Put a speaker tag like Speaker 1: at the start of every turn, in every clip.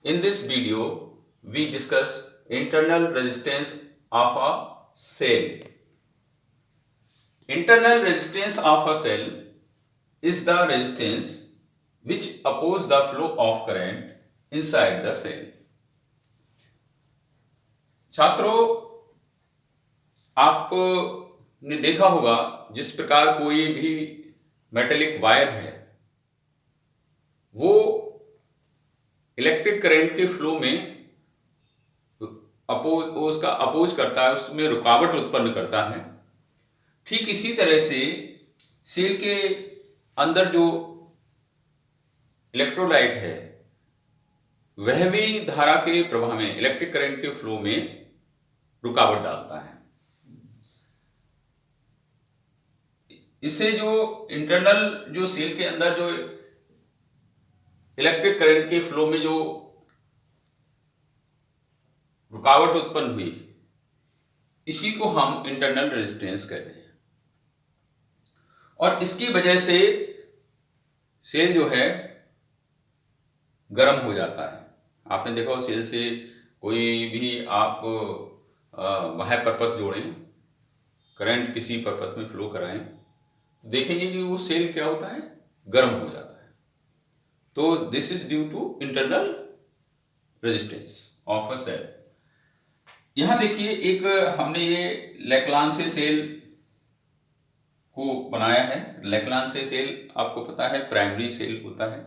Speaker 1: In this video, we discuss internal resistance of a cell. Internal resistance of a cell is the resistance which opposes the flow of current inside the cell. छात्रों, आपने देखा होगा जिस प्रकार कोई भी metallic wire है वो इलेक्ट्रिक करंट के फ्लो में उसका अपोज करता है, उसमें रुकावट उत्पन्न करता है। ठीक इसी तरह से सेल के अंदर जो इलेक्ट्रोलाइट है वह भी धारा के प्रवाह में, इलेक्ट्रिक करंट के फ्लो में रुकावट डालता है। इससे जो इंटरनल जो सेल के अंदर जो इलेक्ट्रिक करंट के फ्लो में जो रुकावट उत्पन्न हुई, इसी को हम इंटरनल रेजिस्टेंस कहते हैं। और इसकी वजह से सेल जो है गर्म हो जाता है। आपने देखा हो सेल से कोई भी आप बाह्य परपथ जोड़ें, करंट किसी परपथ में फ्लो कराएं, तो देखेंगे कि वो सेल क्या होता है, गर्म हो जाता है। तो this is due to internal resistance of a cell. यहां देखिए, एक हमने ये लेक्लांसे सेल को बनाया है। लेक्लांसे सेल आपको पता है प्राइमरी सेल होता है।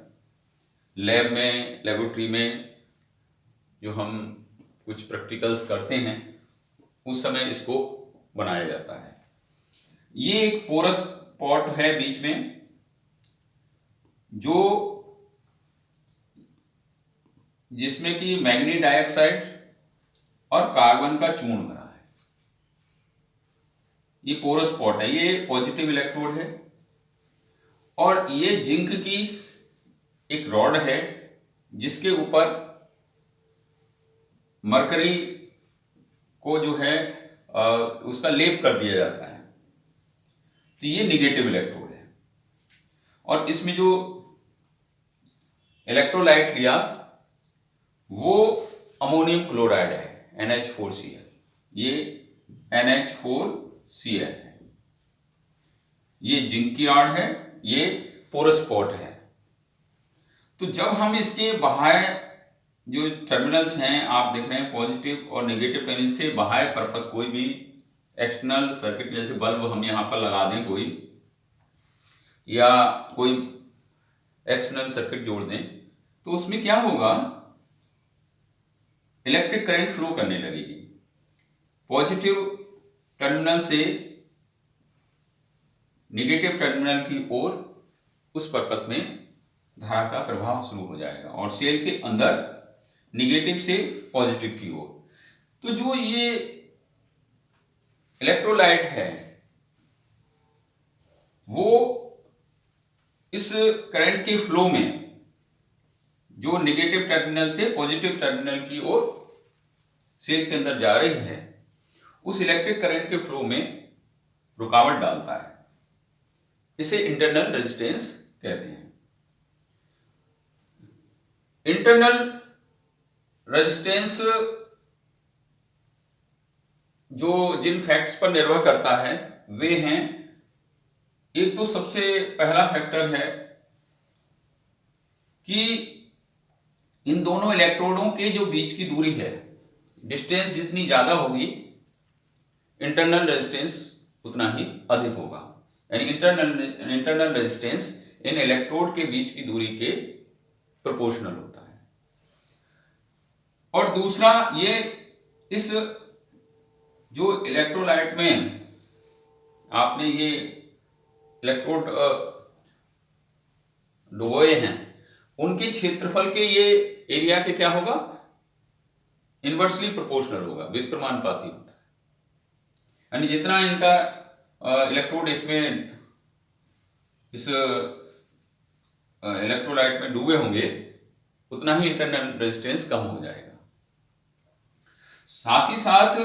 Speaker 1: लैब में, लेबोरेटरी में जो हम कुछ प्रैक्टिकल्स करते हैं उस समय इसको बनाया जाता है। ये एक पोरस पॉट है बीच में, जो जिसमें कि मैग्नीज डाइऑक्साइड और कार्बन का चूर्ण भरा है। ये पोरस पॉट है, ये पॉजिटिव इलेक्ट्रोड है। और ये जिंक की एक रॉड है जिसके ऊपर मरकरी को जो है उसका लेप कर दिया जाता है। तो ये नेगेटिव इलेक्ट्रोड है। और इसमें जो इलेक्ट्रोलाइट लिया वो अमोनियम क्लोराइड है, NH4Cl। ये NH4Cl है। ये जिंक की रॉड है, ये पोरस पॉट है। तो जब हम इसके बाह्य जो टर्मिनल्स हैं, आप देख रहे हैं पॉजिटिव और नेगेटिव, यानी से बाह्य परपथ कोई भी एक्सटर्नल सर्किट जैसे बल्ब हम यहां पर लगा दें कोई, या कोई एक्सटर्नल सर्किट जोड़ दें, तो उसमें क्या होगा, इलेक्ट्रिक करंट फ्लो करने लगेगी। पॉजिटिव टर्मिनल से नेगेटिव टर्मिनल की ओर उस परपथ में धारा का प्रवाह शुरू हो जाएगा, और सेल के अंदर नेगेटिव से पॉजिटिव की ओर। तो जो ये इलेक्ट्रोलाइट है वो इस करंट के फ्लो में जो नेगेटिव टर्मिनल से पॉजिटिव टर्मिनल की ओर सेल के अंदर जा रही है, उस इलेक्ट्रिक करंट के फ्लो में रुकावट डालता है। इसे इंटरनल रेजिस्टेंस कहते हैं। इंटरनल रेजिस्टेंस जो जिन फैक्ट्स पर निर्भर करता है वे हैं, एक तो सबसे पहला फैक्टर है कि इन दोनों इलेक्ट्रोडों के जो बीच की दूरी है, डिस्टेंस जितनी ज्यादा होगी इंटरनल रेजिस्टेंस उतना ही अधिक होगा। यानी इंटरनल रेजिस्टेंस इन इलेक्ट्रोड के बीच की दूरी के प्रोपोर्शनल होता है। और दूसरा, ये इस जो इलेक्ट्रोलाइट में आपने ये इलेक्ट्रोड डुबोए हैं, उनके क्षेत्रफल के ये एरिया के क्या होगा, इनवर्सली प्रोपोर्शनल होगा, व्युत्क्रमानुपाती होता है। यानी जितना इनका इलेक्ट्रोड इसमें इस इलेक्ट्रोलाइट में डूबे होंगे उतना ही इंटरनल रेजिस्टेंस कम हो जाएगा। साथ ही साथ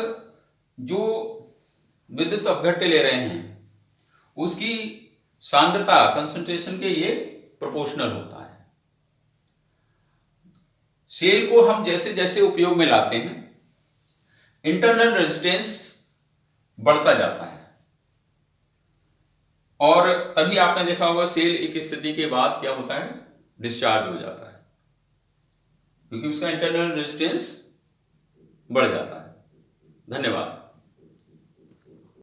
Speaker 1: जो विद्युत अपघट्य ले रहे हैं उसकी सांद्रता, कंसंट्रेशन के ये प्रोपोर्शनल होता है। सेल को हम जैसे जैसे उपयोग में लाते हैं, इंटरनल रेजिस्टेंस बढ़ता जाता है, और तभी आपने देखा होगा सेल एक स्थिति के बाद क्या होता है, डिस्चार्ज हो जाता है, क्योंकि उसका इंटरनल रेजिस्टेंस बढ़ जाता है। धन्यवाद।